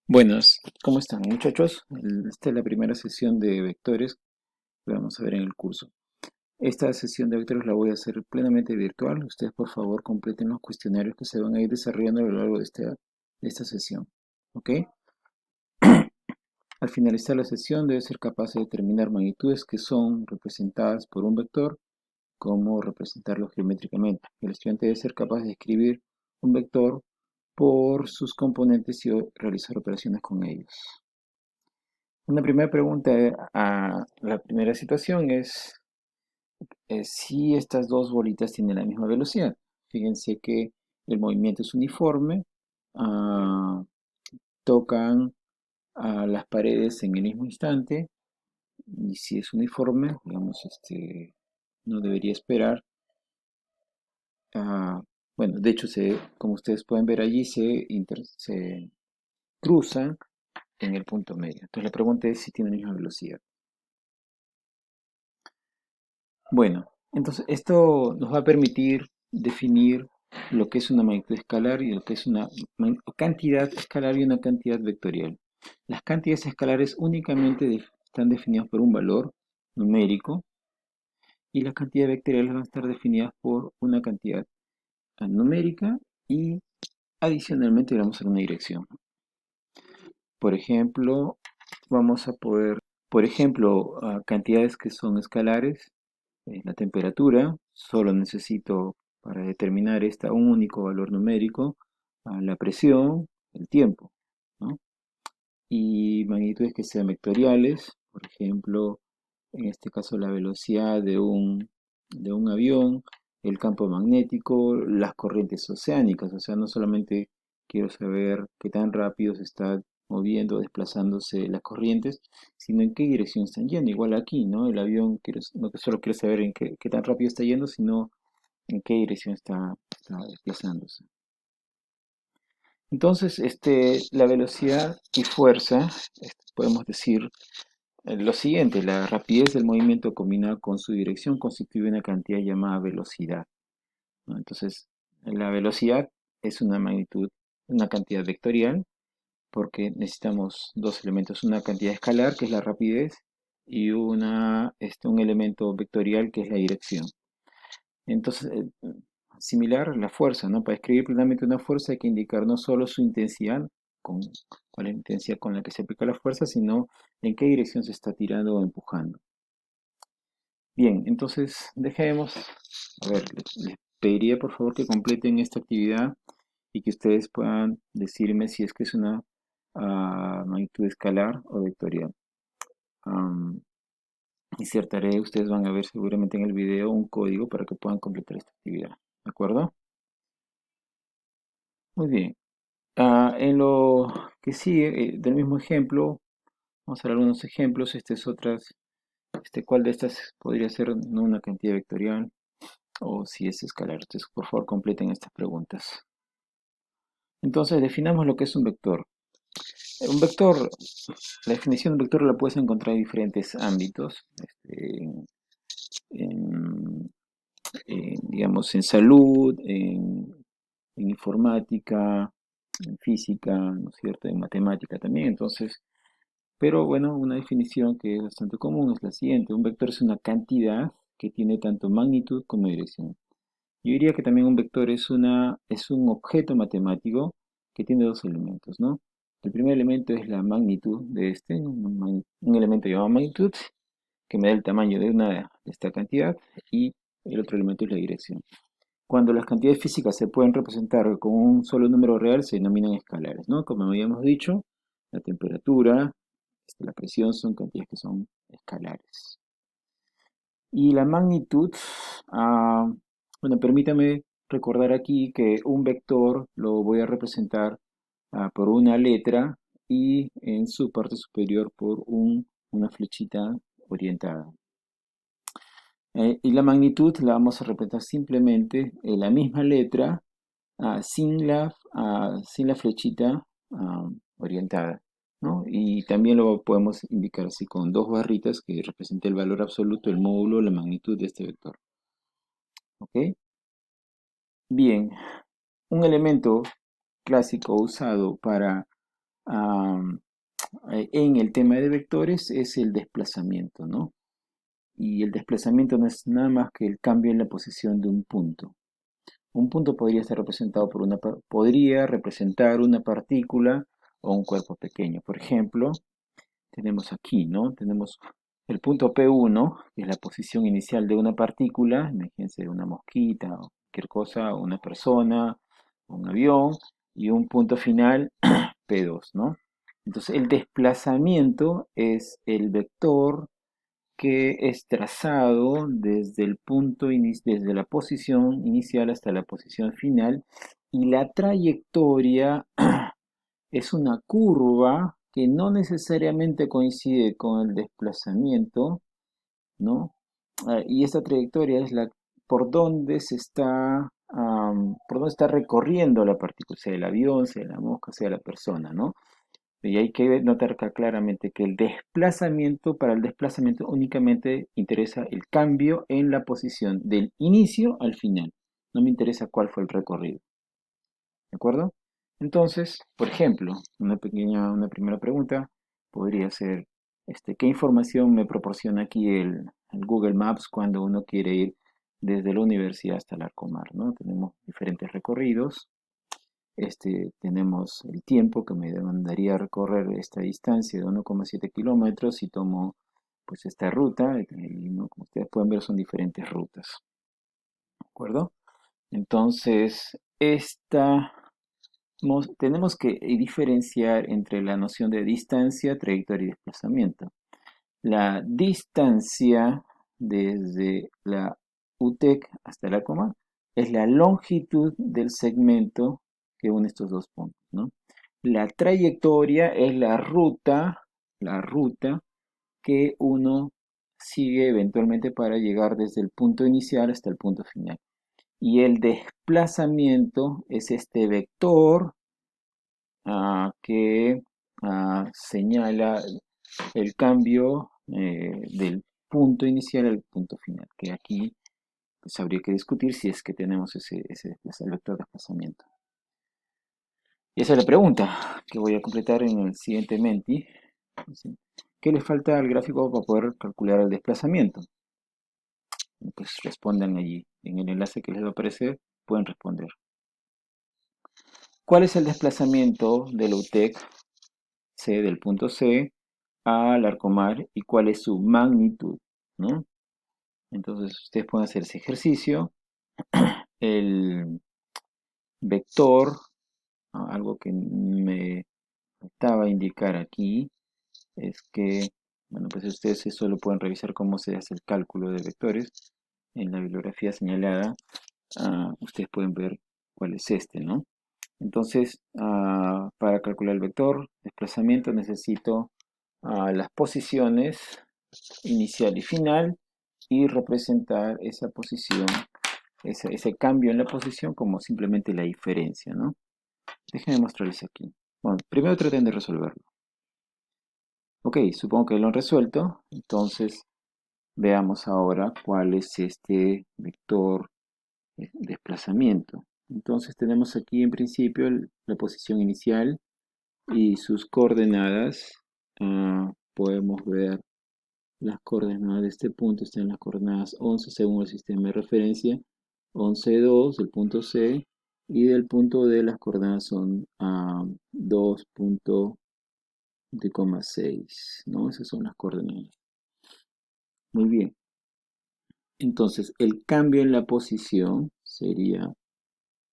Buenas, ¿cómo están muchachos? Esta es la primera sesión de vectores que vamos a ver en el curso. Esta sesión de vectores la voy a hacer plenamente virtual. Ustedes por favor completen los cuestionarios que se van a ir desarrollando a lo largo de esta sesión. ¿Ok? Al finalizar la sesión debe ser capaz de determinar magnitudes que son representadas por un vector, cómo representarlo geométricamente. El estudiante debe ser capaz de escribir un vector por sus componentes y realizar operaciones con ellos. Una primera pregunta a la primera situación es si estas dos bolitas tienen la misma velocidad. Fíjense que el movimiento es uniforme, ah, tocan a las paredes en el mismo instante, y si es uniforme, digamos, no debería esperar. ah, bueno, de hecho, como ustedes pueden ver allí, se cruzan en el punto medio. Entonces la pregunta es si tienen la misma velocidad. Bueno, entonces esto nos va a permitir definir lo que es una magnitud escalar y lo que es una cantidad escalar y una cantidad vectorial. Las cantidades escalares únicamente están definidas por un valor numérico y las cantidades vectoriales van a estar definidas por una cantidad numérica y adicionalmente vamos a hacer una dirección. Por ejemplo, vamos a poder, cantidades que son escalares. La temperatura, solo necesito para determinar un único valor numérico, la presión, el tiempo, ¿no? Y magnitudes que sean vectoriales, por ejemplo, en este caso la velocidad de un avión, el campo magnético, las corrientes oceánicas, o sea, no solamente quiero saber qué tan rápido se está moviendo, desplazándose las corrientes, sino en qué dirección están yendo. Igual aquí, ¿no? El avión, no que solo quiero saber en qué tan rápido está yendo, sino en qué dirección está desplazándose. Entonces, la velocidad y fuerza, podemos decir lo siguiente: la rapidez del movimiento combinada con su dirección constituye una cantidad llamada velocidad, ¿no? Entonces, la velocidad es una magnitud, una cantidad vectorial, porque necesitamos dos elementos: una cantidad escalar, que es la rapidez, y un elemento vectorial, que es la dirección. Entonces, similar la fuerza, ¿no? Para escribir plenamente una fuerza hay que indicar no solo su intensidad, con, cuál es la intensidad con la que se aplica la fuerza, sino en qué dirección se está tirando o empujando. Bien, entonces dejemos, a ver, les pediría por favor que completen esta actividad y que ustedes puedan decirme si es que es una magnitud escalar o vectorial. Am, Insertaré, ustedes van a ver seguramente en el video un código para que puedan completar esta actividad. ¿De acuerdo? Muy bien. En lo que sigue, del mismo ejemplo, vamos a ver algunos ejemplos. ¿Cuál de estas podría ser no una cantidad vectorial o si es escalar? Entonces, por favor, completen estas preguntas. Entonces, definamos lo que es un vector. Un vector, la definición de un vector la puedes encontrar en diferentes ámbitos, en, digamos, en salud, en informática, en física, ¿no es cierto?, en matemática también. Entonces, pero bueno, una definición que es bastante común es la siguiente: un vector es una cantidad que tiene tanto magnitud como dirección. Yo diría que también un vector es un objeto matemático que tiene dos elementos, ¿no? El primer elemento es la magnitud un elemento llamado magnitud, que me da el tamaño de esta cantidad, y el otro elemento es la dirección. Cuando las cantidades físicas se pueden representar con un solo número real, se denominan escalares, ¿no? Como habíamos dicho, la temperatura, la presión son cantidades que son escalares. Y la magnitud, ah, bueno, permítame recordar aquí que un vector lo voy a representar por una letra y en su parte superior por una flechita orientada. Y la magnitud la vamos a representar simplemente la misma letra, sin la flechita orientada, ¿no? Y también lo podemos indicar así con dos barritas que representa el valor absoluto, el módulo, la magnitud de este vector. ¿Ok? Bien, un elemento clásico usado para en el tema de vectores es el desplazamiento, ¿no? Y el desplazamiento no es nada más que el cambio en la posición de un punto. Un punto podría estar representado por podría representar una partícula o un cuerpo pequeño. Por ejemplo, tenemos aquí, ¿no? Tenemos el punto P1, que es la posición inicial de una partícula, imagínense una mosquita o cualquier cosa, o una persona, un avión, y un punto final P2, ¿no? Entonces el desplazamiento es el vector que es trazado desde el desde la posición inicial hasta la posición final, y la trayectoria es una curva que no necesariamente coincide con el desplazamiento, ¿no? Y esta trayectoria es la por donde se está, por donde está recorriendo la partícula, sea el avión, sea la mosca, sea la persona, ¿no? Y hay que notar acá claramente que el desplazamiento, para el desplazamiento únicamente interesa el cambio en la posición del inicio al final. No me interesa cuál fue el recorrido. ¿De acuerdo? Entonces, por ejemplo, una primera pregunta podría ser, ¿qué información me proporciona aquí el Google Maps cuando uno quiere ir desde la universidad hasta el Arcomar, ¿no? Tenemos diferentes recorridos. Tenemos el tiempo que me demandaría recorrer esta distancia de 1,7 kilómetros si tomo pues esta ruta, y, ¿no? Como ustedes pueden ver, son diferentes rutas, ¿de acuerdo? Entonces, tenemos que diferenciar entre la noción de distancia, trayectoria y desplazamiento. La distancia desde la UTEC hasta la coma es la longitud del segmento que une estos dos puntos, ¿no? La trayectoria es la ruta que uno sigue eventualmente para llegar desde el punto inicial hasta el punto final. Y el desplazamiento es este vector que señala el cambio del punto inicial al punto final, que aquí pues, habría que discutir si es que tenemos ese vector de desplazamiento. Y esa es la pregunta que voy a completar en el siguiente Menti. ¿Qué le falta al gráfico para poder calcular el desplazamiento? Pues respondan allí. En el enlace que les va a aparecer pueden responder. ¿Cuál es el desplazamiento del UTEC C del punto C al Arcomar y cuál es su magnitud, ¿no? Entonces ustedes pueden hacer ese ejercicio. El vector, algo que me faltaba indicar aquí, es que, bueno, pues ustedes eso lo pueden revisar cómo se hace el cálculo de vectores. En la bibliografía señalada, ustedes pueden ver cuál es ¿no? Entonces, para calcular el vector desplazamiento necesito las posiciones inicial y final y representar esa posición, ese cambio en la posición como simplemente la diferencia, ¿no? Déjenme mostrarles aquí. Bueno, primero traten de resolverlo. Ok, supongo que lo han resuelto, entonces veamos ahora cuál es este vector desplazamiento. Entonces tenemos aquí en principio la posición inicial y sus coordenadas. Podemos ver las coordenadas de este punto, están en las coordenadas 11 según el sistema de referencia, 11, 2 del punto C, y del punto D las coordenadas son 2,6, ¿no? Esas son las coordenadas. Muy bien. Entonces, el cambio en la posición sería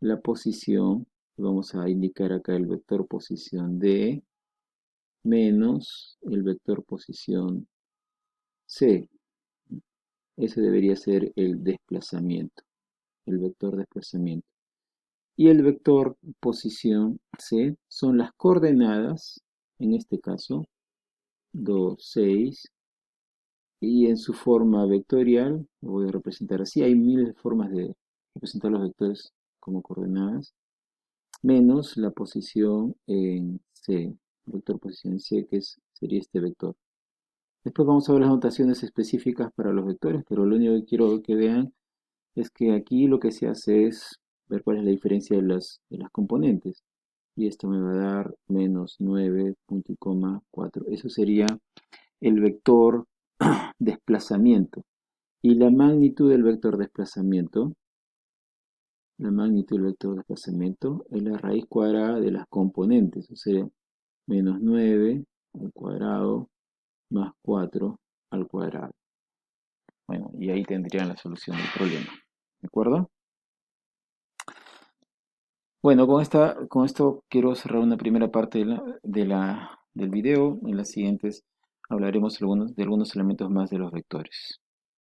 la posición, vamos a indicar acá el vector posición D menos el vector posición C. Ese debería ser el desplazamiento, el vector desplazamiento. Y el vector posición C son las coordenadas, en este caso, 2, 6, y en su forma vectorial, lo voy a representar así, hay miles de formas de representar los vectores como coordenadas, menos la posición en C, vector posición C, que sería este vector. Después vamos a ver las notaciones específicas para los vectores, pero lo único que quiero que vean es que aquí lo que se hace es ver cuál es la diferencia de las componentes. y esto me va a dar menos 9 punto y coma 4. Eso sería el vector desplazamiento. Y la magnitud del vector desplazamiento es la raíz cuadrada de las componentes, o sea, menos 9 al cuadrado más 4 al cuadrado. Bueno, y ahí tendrían la solución del problema. ¿De acuerdo? Bueno, con esto quiero cerrar una primera parte del video. En las siguientes hablaremos de algunos elementos más de los vectores.